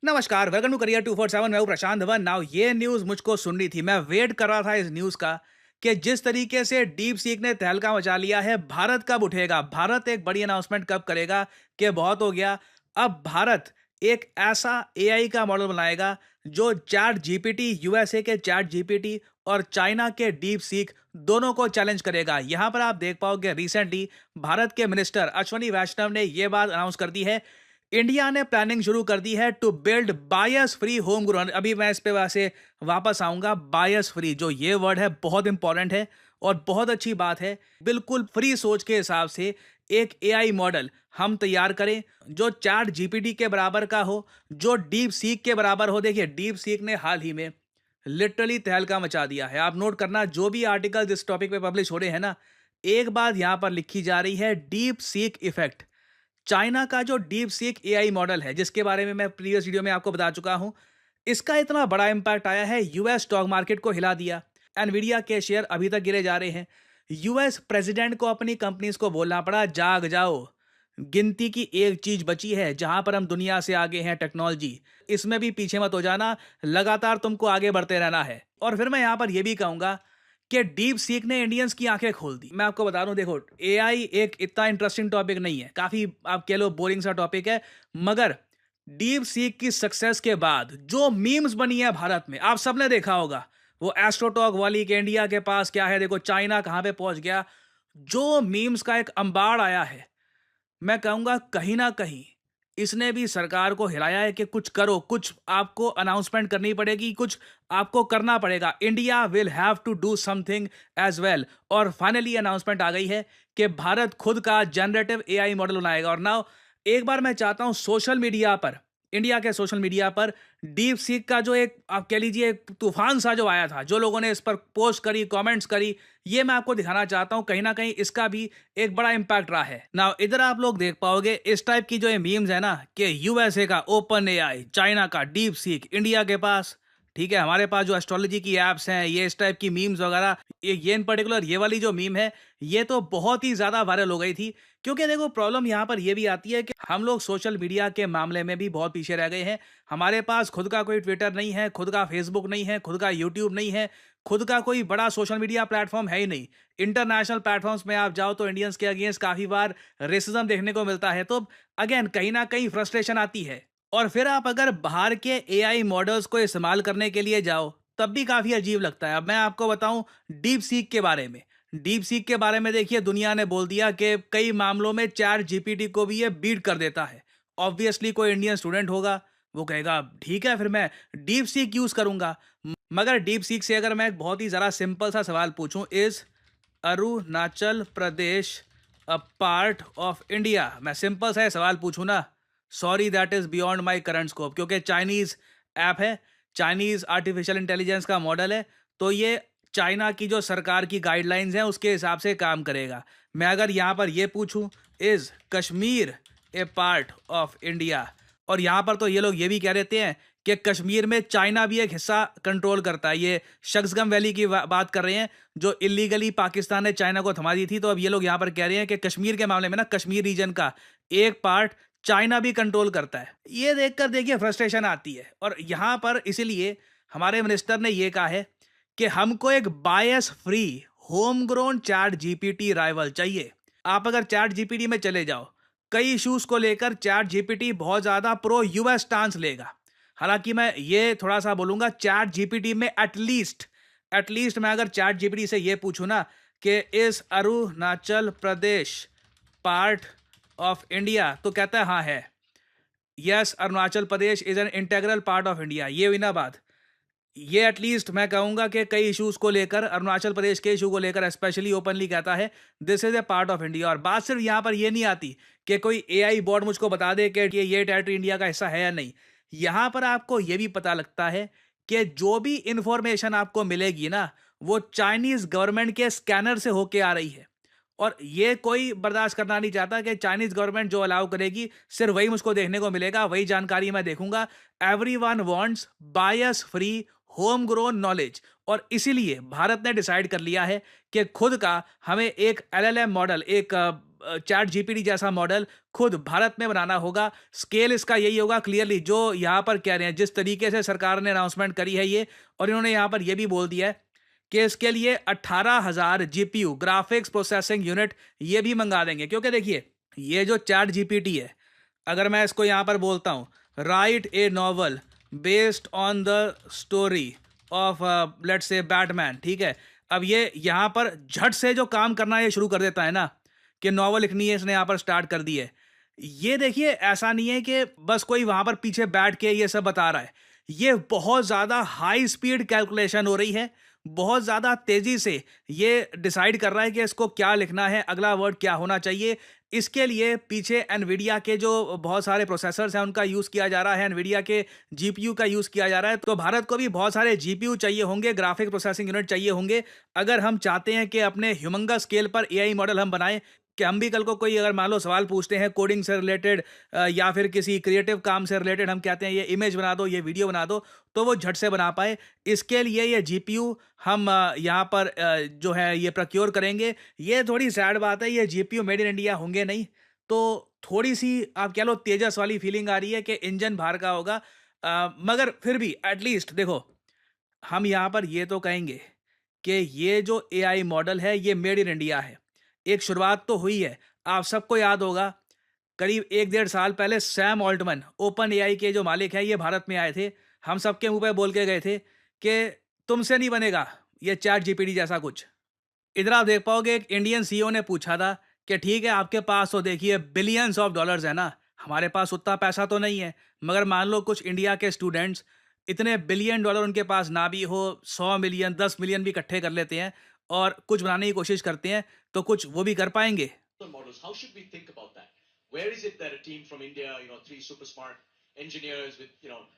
नमस्कार, welcome to career 247। मैं हूं प्रशांत धवन। नाउ ये न्यूज़ मुझको सुननी थी। मैं वेट कर रहा था इस न्यूज़ का कि जिस तरीके से डीप सीक ने तहलका मचा लिया है, भारत कब उठेगा? भारत एक बड़ी अनाउंसमेंट कब करेगा कि बहुत हो गया। अब भारत एक ऐसा एआई का मॉडल बनाएगा जो चैट जीपीटी, यूएसए के चैट जीपीटी और चाइना के डीप सीक दोनों को चैलेंज करेगा। यहां पर आप देख पाओगे रिसेंटली भारत के मिनिस्टर अश्वनी वैष्णव ने यह बात अनाउंस कर दी है। इंडिया ने प्लानिंग शुरू कर दी है to build bias free home grown. अभी मैं इस पे वैसे वापस आऊंगा। बायस फ्री जो ये वर्ड है बहुत इंपॉर्टेंट है और बहुत अच्छी बात है। बिल्कुल फ्री सोच के हिसाब से एक एआई मॉडल हम तैयार करें जो चैट जीपीटी के बराबर का हो, जो डीप सीक के बराबर हो। देखिए, डीप सीक ने हाल ही में लिटरली तहलका मचा दिया है। आप नोट करना, जो भी आर्टिकल इस टॉपिक पे पब्लिश हो रहे हैं ना, एक बात यहां पर लिखी जा रही है, डीप सीक इफेक्ट। चाइना का जो डीप सीक एआई मॉडल है, जिसके बारे में मैं प्रीवियस वीडियो में आपको बता चुका हूं, इसका इतना बड़ा इंपैक्ट आया है, यूएस स्टॉक मार्केट को हिला दिया। एनवीडिया के शेयर अभी तक गिरे जा रहे हैं। यूएस प्रेसिडेंट को अपनी कंपनीज को बोलना पड़ा, जाग जाओ, गिनती की एक चीज बची है जहां पर हम दुनिया से आगे हैं, टेक्नोलॉजी। इसमें भी पीछे मत हो जाना, लगातार तुमको आगे बढ़ते रहना है। और फिर मैं यहां पर यह भी कहूंगा कि डीप सीक ने इंडियंस की आंखें खोल दी। मैं आपको बता दूं, देखो, एआई एक इतना इंटरेस्टिंग टॉपिक नहीं है, काफी आप कह लो बोरिंग सा टॉपिक है। मगर डीप सीक की सक्सेस के बाद जो मीम्स बनी है भारत में, आप सबने देखा होगा। वो एस्ट्रोटॉक वाली के इंडिया के पास क्या है, देखो चाइना कहां पे पहुंच गया। जो मीम्स का एक अंबाड़ आया है, मैं कहूंगा कहीं ना कहीं इसने भी सरकार को हिलाया है कि कुछ करो, कुछ आपको अनाउंसमेंट करनी पड़ेगी, कुछ आपको करना पड़ेगा। India will have to do something as well. और फाइनली अनाउंसमेंट आ गई है कि भारत खुद का जनरेटिव एआई मॉडल बनाएगा। और नाउ एक बार मैं चाहता हूं सोशल मीडिया पर, इंडिया के सोशल मीडिया पर डीप सीक का जो एक आप कह लीजिए एक तूफान सा जो आया था, जो लोगों ने इस पर पोस्ट करी, कमेंट्स करी, ये मैं आपको दिखाना चाहता हूं। कहीं ना कहीं इसका भी एक बड़ा इंपैक्ट रहा है। नाउ इधर आप लोग देख पाओगे इस टाइप की जो ये मीम्स है ना, कि यूएसए का ओपन एआई, चाइना का डीप सीक, इंडिया के पास, ठीक है, हमारे पास जो एस्ट्रोलॉजी की एप्स हैं, ये इस टाइप की मीम्स वगैरह, ये इन पर्टिकुलर ये वाली जो मीम है, ये तो बहुत ही ज्यादा वायरल हो गई थी। क्योंकि देखो, प्रॉब्लम यहाँ पर ये भी आती है कि हम लोग सोशल मीडिया के मामले में भी बहुत पीछे रह गए हैं। हमारे पास खुद का कोई ट्विटर नहीं है, खुद का फेसबुक नहीं है, खुद का यूट्यूब नहीं है, खुद का कोई बड़ा सोशल मीडिया प्लेटफॉर्म है ही नहीं। इंटरनेशनल प्लेटफॉर्म्स में आप जाओ तो इंडियंस के अगेंस्ट काफी बार रेसिज्म देखने को मिलता है। तो अगेन कहीं ना कहीं फ्रस्ट्रेशन आती है। और फिर आप अगर बाहर के एआई मॉडल्स को इस्तेमाल करने के लिए जाओ, तब भी काफी अजीब लगता है। अब मैं आपको बताऊं डीप सीक के बारे में। डीप सीक के बारे में देखिए, दुनिया ने बोल दिया कि कई मामलों में चैट जीपीटी को भी ये बीट कर देता है। ऑब्वियसली कोई इंडियन स्टूडेंट होगा, वो कहेगा ठीक है, फिर मैं डीप सीक यूज करूंगा। मगर डीप सीक से अगर मैं एक बहुत ही जरा सिंपल सा सवाल पूछूं, is Arunachal Pradesh a part of India, मैं सिंपल सा ये सवाल पूछूं ना, sorry that is beyond my current scope. क्योंकि चाइनीज ऐप है, चाइनीज आर्टिफिशियल इंटेलिजेंस का मॉडल है, तो ये चाइना की जो सरकार की गाइडलाइंस हैं उसके हिसाब से काम करेगा। मैं अगर यहाँ पर ये पूछूं, is Kashmir A part of India, और यहाँ पर तो ये लोग ये भी कह देते हैं कि कश्मीर में चाइना भी एक हिस्सा कंट्रोल करता है। ये शक्सगम वैली की बात कर रहे हैं, जो इलीगली पाकिस्तान ने चाइना को थमा दी थी। तो अब ये लोग यहाँ पर कह रहे हैं कि कश्मीर के मामले में ना, कश्मीर रीजन का एक पार्ट चाइना भी कंट्रोल करता है। ये देखकर देखिए फ्रस्ट्रेशन आती है। और यहाँ पर इसीलिए हमारे मिनिस्टर ने ये कहा है कि हमको एक बायस free home grown chat GPT rival चाहिए। आप अगर चैट जीपीटी में चले जाओ, कई इश्यूज को लेकर चैट जीपीटी बहुत ज्यादा प्रो यूएस स्टांस लेगा। हालांकि मैं ये थोड़ा सा बोलूंगा, चैट जीपीटी में एटलीस्ट मैं अगर चैट जीपीटी से ये पूछूं ना कि इस Arunachal Pradesh part of India, तो कहता है हाँ है। Yes, Arunachal Pradesh is an integral part of India. ये हुई ना बात। ये एटलीस्ट मैं कहूंगा कि कई इश्यूज को लेकर, अरुणाचल प्रदेश के इशू को लेकर स्पेशली ओपनली कहता है this is a part of India. और बात सिर्फ यहां पर ये नहीं आती कि कोई एआई बॉट मुझको बता दे कि ये टेरिटरी इंडिया का हिस्सा है या नहीं। यहां पर आपको यह भी पता लगता है कि जो भी इंफॉर्मेशन आपको मिलेगी ना, वो चाइनीज गवर्नमेंट के स्कैनर से होके आ रही है। और ये कोई बर्दाश्त करना नहीं चाहता कि चाइनीज गवर्नमेंट जो अलाउ करेगी, सिर्फ वही मुझको देखने को मिलेगा, वही जानकारी मैं देखूंगा। एवरीवन वांट्स बायस फ्री होम ग्रोन नॉलेज। और इसीलिए भारत ने डिसाइड कर लिया है कि खुद का हमें एक एलएलएम मॉडल, एक चैट जीपीटी जैसा मॉडल खुद भारत में बनाना होगा। स्केल इसका यही होगा क्लियरली जो यहाँ पर कह रहे हैं, जिस तरीके से सरकार ने अनाउंसमेंट करी है ये, और इन्होंने यहाँ पर ये भी बोल दिया है कि इसके लिए 18,000 जीपीयू ग्राफिक्स प्रोसेसिंग यूनिट ये भी मंगा देंगे। क्योंकि देखिए, ये जो चैट जीपीटी है, अगर मैं इसको यहाँ पर बोलता हूँ right A novel based on the story of let's say Batman, ठीक है, अब ये यहाँ पर झट से जो काम करना ये शुरू कर देता है ना, कि नॉवल लिखनी है, इसने यहाँ पर स्टार्ट कर दी है। ये देखिए, ऐसा नहीं है कि बस कोई वहाँ पर पीछे बैठ के ये सब बता रहा है। ये बहुत ज़्यादा हाई स्पीड कैलकुलेशन हो रही है, बहुत ज़्यादा तेज़ी से ये डिसाइड कर रहा है कि इसको क्या लिखना है, अगला वर्ड क्या होना चाहिए। इसके लिए पीछे एनवीडिया के जो बहुत सारे प्रोसेसर्स हैं उनका यूज़ किया जा रहा है, एनवीडिया के जीपीयू का यूज़ किया जा रहा है। तो भारत को भी बहुत सारे जीपीयू चाहिए होंगे, ग्राफिक प्रोसेसिंग यूनिट चाहिए होंगे, अगर हम चाहते हैं कि अपने ह्यूमंगस स्केल पर एआई मॉडल हम बनाएं, कि हम भी कल को कोई अगर मान लो सवाल पूछते हैं कोडिंग से रिलेटेड या फिर किसी क्रिएटिव काम से रिलेटेड, हम कहते हैं ये इमेज बना दो, ये वीडियो बना दो, तो वो झट से बना पाए। इसके लिए ये जीपीयू हम यहाँ पर जो है ये प्रोक्योर करेंगे। ये थोड़ी सैड बात है, ये जीपीयू मेड इन इंडिया होंगे नहीं, तो थोड़ी सी आप कह लो तेजस वाली फीलिंग आ रही है कि इंजन बाहर का होगा। मगर फिर भी एटलीस्ट देखो, हम यहाँ पर ये तो कहेंगे कि ये जो एआई मॉडल है ये मेड इन इंडिया है। एक शुरुआत तो हुई है। आप सबको याद होगा, करीब 1 डेढ़ साल पहले सैम ऑल्टमैन ओपन एआई के जो मालिक हैं ये भारत में आए थे। हम सबके मुंह पे बोल के गए थे कि तुमसे नहीं बनेगा ये चैट जीपीटी जैसा कुछ। इधर आप देख पाओगे, एक इंडियन सीईओ ने पूछा था कि ठीक है आपके पास तो देखिए बिलियंस ऑफ डॉलर्स है ना, हमारे पास उतना पैसा तो नहीं है, मगर मान लो कुछ इंडिया के स्टूडेंट्स इतने बिलियन डॉलर उनके पास ना भी हो, 100 मिलियन 10 मिलियन भी इकट्ठे कर लेते हैं और कुछ बनाने की कोशिश करते हैं, तो कुछ वो भी कर पाएंगे। Models, how should we think about that? Where is it that a team from India, three super smart engineers with,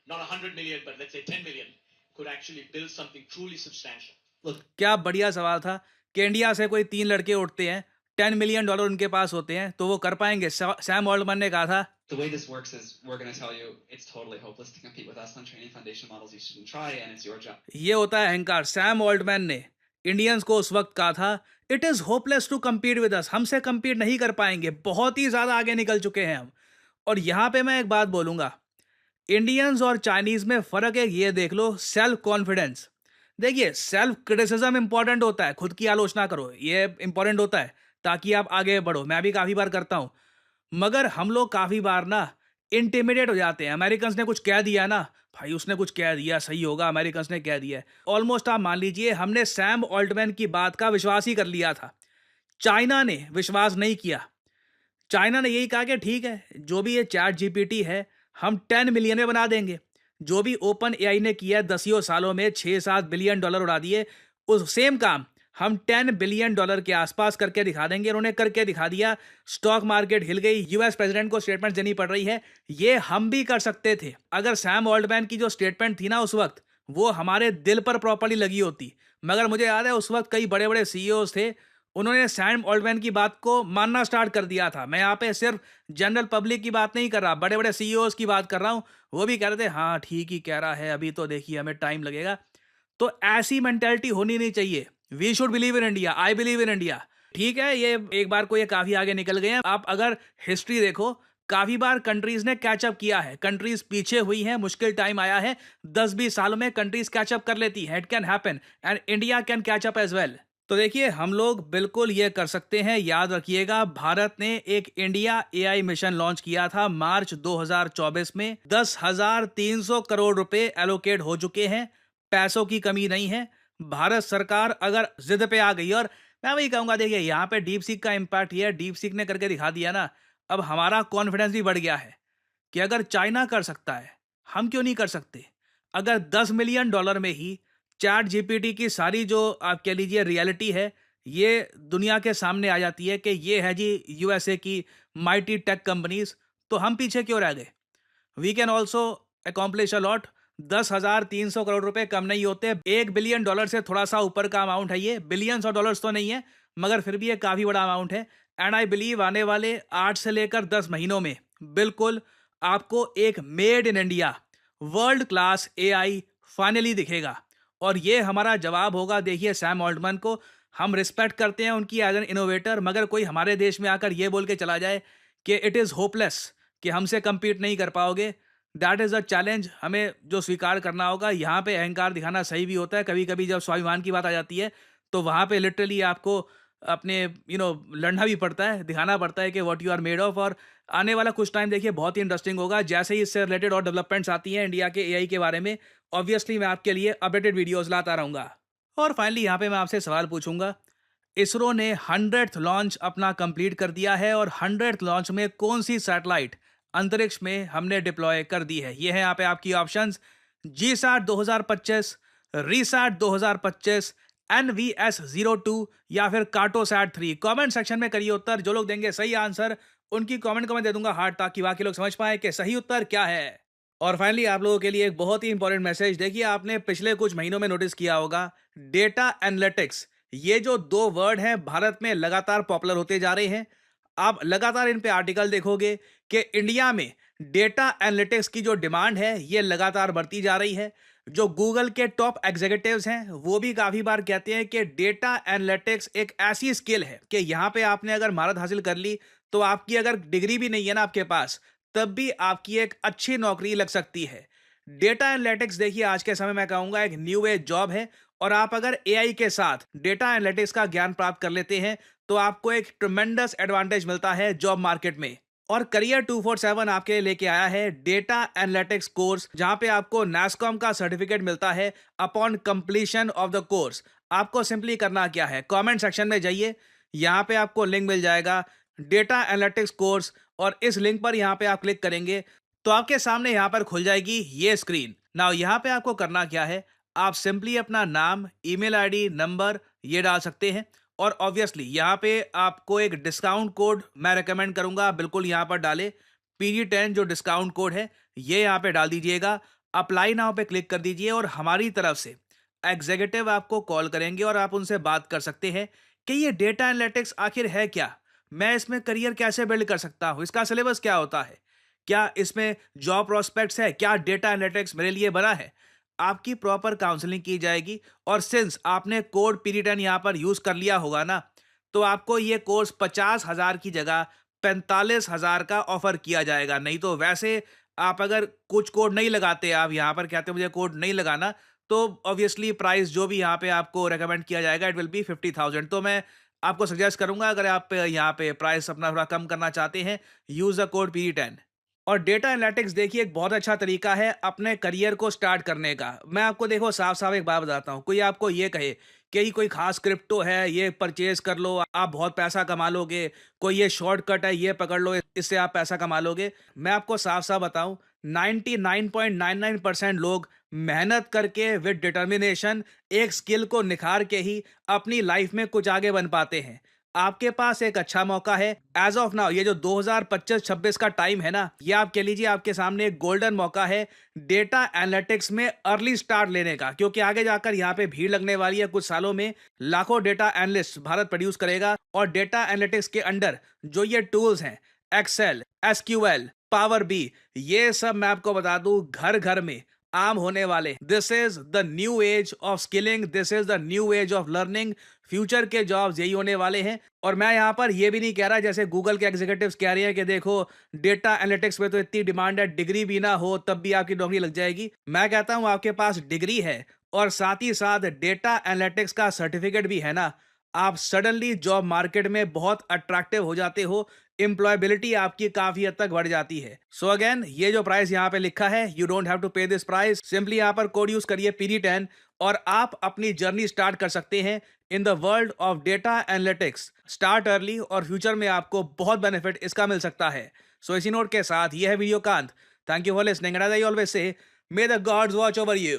not 100 million, but let's say 10 million, could actually build something truly substantial? Look, क्या बढ़िया सवाल था कि India से कोई 3 लड़के उठते हैं, 10 मिलियन डॉलर उनके पास होते हैं, तो वो कर पाएंगे? सैम ऑल्टमैन ने कहा था the way this works is we're going to tell you it's totally hopeless to compete with us on training foundation models. You shouldn't try, and it's your job. ये होता है अहंकार। सैम ऑल्टमैन ने Indians को उस वक्त कहा था it is hopeless to compete with us, हमसे compete नहीं कर पाएंगे, बहुत ही ज्यादा आगे निकल चुके हैं हम। और यहां पे मैं एक बात बोलूंगा, इंडियंस और चाइनीज में फर्क है, ये देख लो, सेल्फ कॉन्फिडेंस। देखिए, सेल्फ क्रिटिसिज्म इंपॉर्टेंट होता है, खुद की आलोचना करो, ये इंपॉर्टेंट होता है ताकि आप आगे बढ़ो। मैं भी काफी बार करता हूं, मगर हम लोग काफी बार ना इंटिमिडेट हो जाते हैं। अमेरिकन्स ने कुछ कह दिया ना, भाई उसने कुछ कह दिया, सही होगा, अमेरिकन्स ने कह दिया है। ऑलमोस्ट आप मान लीजिए हमने सैम ऑल्टमैन की बात का विश्वास ही कर लिया था। चाइना ने विश्वास नहीं किया। चाइना ने यही कहा कि ठीक है, जो भी ये चैट जीपीटी है हम 10 मिलियन में बना देंगे। जो भी ओपन एआई ने किया 10 सालों में 6-7 बिलियन डॉलर उड़ा दिए, उस सेम काम हम 10 बिलियन डॉलर के आसपास करके दिखा देंगे। उन्होंने करके दिखा दिया, स्टॉक मार्केट हिल गई, यूएस प्रेसिडेंट को स्टेटमेंट देनी पड़ रही है। ये हम भी कर सकते थे अगर सैम ऑल्टमैन की जो स्टेटमेंट थी ना उस वक्त, वो हमारे दिल पर प्रॉपर्ली लगी होती। मगर मुझे याद है उस वक्त कई बड़े बड़े सीईओज थे, उन्होंने सैम ऑल्टमैन की बात को मानना स्टार्ट कर दिया था। मैं यहाँ पे सिर्फ जनरल पब्लिक की बात नहीं कर रहा, बड़े बड़े सीईओज की बात कर रहा हूँ। वो भी कह रहे थे हाँ ठीक ही कह रहा है, अभी तो देखिए हमें टाइम लगेगा। तो ऐसी मेंटेलिटी होनी नहीं चाहिए। We should believe in India, I believe in India. ठीक है, ये एक बार को ये काफी आगे निकल गए हैं। आप अगर हिस्ट्री देखो, काफी बार कंट्रीज ने कैचअप किया है, कंट्रीज पीछे हुई हैं, मुश्किल टाइम आया है, 10-20 सालों में कंट्रीज कैचअप कर लेती है। It can happen and India can catch up as well. तो देखिए, हम लोग बिल्कुल ये कर सकते हैं। याद रखिएगा, भारत ने एक इंडिया एआई मिशन लॉन्च किया था मार्च 2024 में। 10,300 करोड़ रुपए एलोकेट हो चुके हैं, पैसों की कमी नहीं है। भारत सरकार अगर जिद पे आ गई, और मैं वही कहूंगा, देखिए यहाँ पे डीप सीक का इंपैक्ट ये है, डीप सीक ने करके दिखा दिया ना, अब हमारा कॉन्फिडेंस भी बढ़ गया है कि अगर चाइना कर सकता है, हम क्यों नहीं कर सकते। अगर 10 मिलियन डॉलर में ही चैट जीपीटी की सारी जो आप कह लीजिए रियलिटी है, ये दुनिया के सामने आ जाती है कि ये है जी यूएसए की माइटी टेक कंपनीज, तो हम पीछे क्यों रह गए। We can also accomplish a lot. 10,300 crore रुपए कम नहीं होते। 1 बिलियन डॉलर से थोड़ा सा ऊपर का अमाउंट है ये, बिलियंस ऑफ डॉलर्स तो नहीं है, मगर फिर भी ये काफी बड़ा अमाउंट है। एंड आई बिलीव आने वाले 8 से लेकर 10 महीनों में बिल्कुल आपको एक made in India world class AI finally दिखेगा। और ये हमारा जवाब होगा, देखिए, सैम ऑल्टमैन को। हम रिस्पेक्ट करते हैं उनकी एज एन इनोवेटर, मगर कोई हमारे देश में आकर ये बोल के चला जाए कि इट इज़ होपलेस, कि हमसे compete नहीं कर पाओगे, दैट इज़ अ चैलेंज हमें जो स्वीकार करना होगा। यहाँ पे अहंकार दिखाना सही भी होता है, कभी-कभी जब स्वाभिमान की बात आ जाती है, तो वहाँ पे लिटरली आपको अपने लड़ना भी पड़ता है, दिखाना पड़ता है कि what you are made of. और आने वाला कुछ टाइम देखिए बहुत ही इंटरेस्टिंग होगा। जैसे ही इससे रिलेटेड और डेवलपमेंट्स आती हैं इंडिया के एआई के बारे में, ऑब्वियसली मैं आपके लिए अपडेटेड वीडियोज़ लाता रहूँगा। और फाइनली यहाँ पे मैं आपसे सवाल पूछूंगा, इसरो ने 100th लॉन्च अपना कंप्लीट कर दिया है, और 100th लॉन्च में कौन सी सैटेलाइट अंतरिक्ष में हमने डिप्लॉय कर दी है? ये है यहाँ पे आपकी ऑप्शंस: जीसैट 2025, रीसैट 2025, NVS-02 या फिर कार्टोसैट 3। कमेंट सेक्शन में करिए उत्तर। जो लोग देंगे सही आंसर, उनकी कमेंट को मैं दे दूंगा हार्ट, ताकि बाकी लोग समझ पाए कि सही उत्तर क्या है। और फाइनली आप लोगों के लिए एक बहुत ही इंपॉर्टेंट मैसेज। देखिए, आपने पिछले कुछ महीनों में नोटिस किया होगा, डेटा एनालिटिक्स, ये जो दो वर्ड हैं भारत में लगातार पॉपुलर होते जा रहे हैं। आप लगातार इन पे आर्टिकल देखोगे कि इंडिया में डेटा एनालिटिक्स की जो डिमांड है ये लगातार बढ़ती जा रही है। जो गूगल के टॉप एग्जीक्यूटिव्स हैं वो भी काफ़ी बार कहते हैं कि डेटा एनालिटिक्स एक ऐसी स्किल है कि यहाँ पे आपने अगर महारत हासिल कर ली, तो आपकी अगर डिग्री भी नहीं है ना आपके पास, तब भी आपकी एक अच्छी नौकरी लग सकती है। डेटा एनालिटिक्स देखिए आज के समय मैं कहूँगा एक न्यू एज जॉब है, और आप अगर एआई के साथ डेटा एनालिटिक्स का ज्ञान प्राप्त कर लेते हैं, तो आपको एक ट्रमेंडस एडवांटेज मिलता है जॉब मार्केट में। और करियर 247 आपके लिए लेके आया है डेटा एनालिटिक्स कोर्स, जहां पे आपको NASSCOM का सर्टिफिकेट मिलता है upon completion of the course. आपको सिंपली करना क्या है, कमेंट सेक्शन में जाइए, यहाँ पे आपको लिंक मिल जाएगा डेटा एनालिटिक्स कोर्स, और इस लिंक पर यहाँ पे आप क्लिक करेंगे तो आपके सामने यहाँ पर खुल जाएगी ये स्क्रीन। नाउ यहाँ पे आपको करना क्या है, आप सिंपली अपना नाम, ईमेल आईडी, नंबर ये डाल सकते हैं, और ऑब्वियसली यहाँ पे आपको एक डिस्काउंट कोड मैं रेकमेंड करूंगा, बिल्कुल यहाँ पर डालें, PG10 जो डिस्काउंट कोड है ये यहाँ पे डाल दीजिएगा। अप्लाई नाउ पे क्लिक कर दीजिए, और हमारी तरफ से एग्जीक्यूटिव आपको कॉल करेंगे और आप उनसे बात कर सकते हैं कि ये डेटा एनालिटिक्स आखिर है क्या, मैं इसमें करियर कैसे बिल्ड कर सकता हूँ, इसका सिलेबस क्या होता है, क्या इसमें जॉब प्रोस्पेक्ट्स है, क्या डेटा एनालिटिक्स मेरे लिए बना है। आपकी प्रॉपर काउंसलिंग की जाएगी, और सिंस आपने कोड PG10 यहाँ पर यूज कर लिया होगा ना, तो आपको ये कोर्स 50,000 की जगह 45,000 का ऑफर किया जाएगा। नहीं तो वैसे आप अगर कुछ कोड नहीं लगाते, आप यहाँ पर कहते मुझे कोड नहीं लगाना, तो ऑब्वियसली प्राइस जो भी यहाँ पे आपको रेकमेंड किया जाएगा इट विल बी 50,000। तो मैं आपको सजेस्ट करूंगा, अगर आप यहाँ पे प्राइस अपना थोड़ा कम करना चाहते हैं, यूज द कोड PG10। और डेटा एनालिटिक्स देखिए एक बहुत अच्छा तरीका है अपने करियर को स्टार्ट करने का। मैं आपको देखो साफ-साफ एक बात बताता हूँ, कोई आपको ये कहे कि ये कोई खास क्रिप्टो है, ये परचेज़ कर लो, आप बहुत पैसा कमा लोगे, कोई ये शॉर्टकट है, ये पकड़ लो, इससे आप पैसा कमा लोगे। मैं आपको साफ-साफ बताऊँ, 99.99% लोग मेहनत करके विद डिटर्मिनेशन एक स्किल को निखार के ही अपनी लाइफ में कुछ आगे बन पाते हैं। आपके पास एक अच्छा मौका है एज ऑफ नाउ, ये जो 2025-26 का टाइम है ना, ये आप कह लीजिए आपके सामने एक गोल्डन मौका है डेटा एनालिटिक्स में अर्ली स्टार्ट लेने का, क्योंकि आगे जाकर यहाँ पे भीड़ लगने वाली है। कुछ सालों में लाखों डेटा एनालिस्ट भारत प्रोड्यूस करेगा, और डेटा एनालिटिक्स के अंडर जो ये टूल्स हैं, एक्सेल, SQL, पावर बी, ये सब मैं आपको बता दूं घर घर में आम होने वाले। This is the new age of skilling, this is the new age of learning. Future के जॉब्स यही होने वाले हैं। और मैं यहाँ पर ये भी नहीं कह रहा जैसे गूगल के एग्जीक्यूटिव्स कह रहे हैं कि देखो डेटा एनालिटिक्स में तो इतनी डिमांड है, डिग्री भी ना हो तब भी आपकी नौकरी लग जाएगी। मैं कहता हूँ आपके पास डिग्री है और साथ ही साथ डेटा एनालिटिक्स का सर्टिफिकेट भी है ना, आप सडनली जॉब मार्केट में बहुत अट्रैक्टिव हो जाते हो, एम्प्लॉयबिलिटी आपकी काफी हद तक बढ़ जाती है। सो अगेन, ये जो प्राइस यहाँ पे लिखा है, यू डोंट हैव टू पे दिस प्राइस, सिंपली यहाँ पर कोड यूज करिए PG10 और आप अपनी जर्नी स्टार्ट कर सकते हैं in the world of data analytics. Start early और फ्यूचर में आपको बहुत बेनिफिट इसका मिल सकता है। सो इसी नोट के साथ ये है वीडियो का अंत। Thank you for listening and as I always say, may the gods watch over you.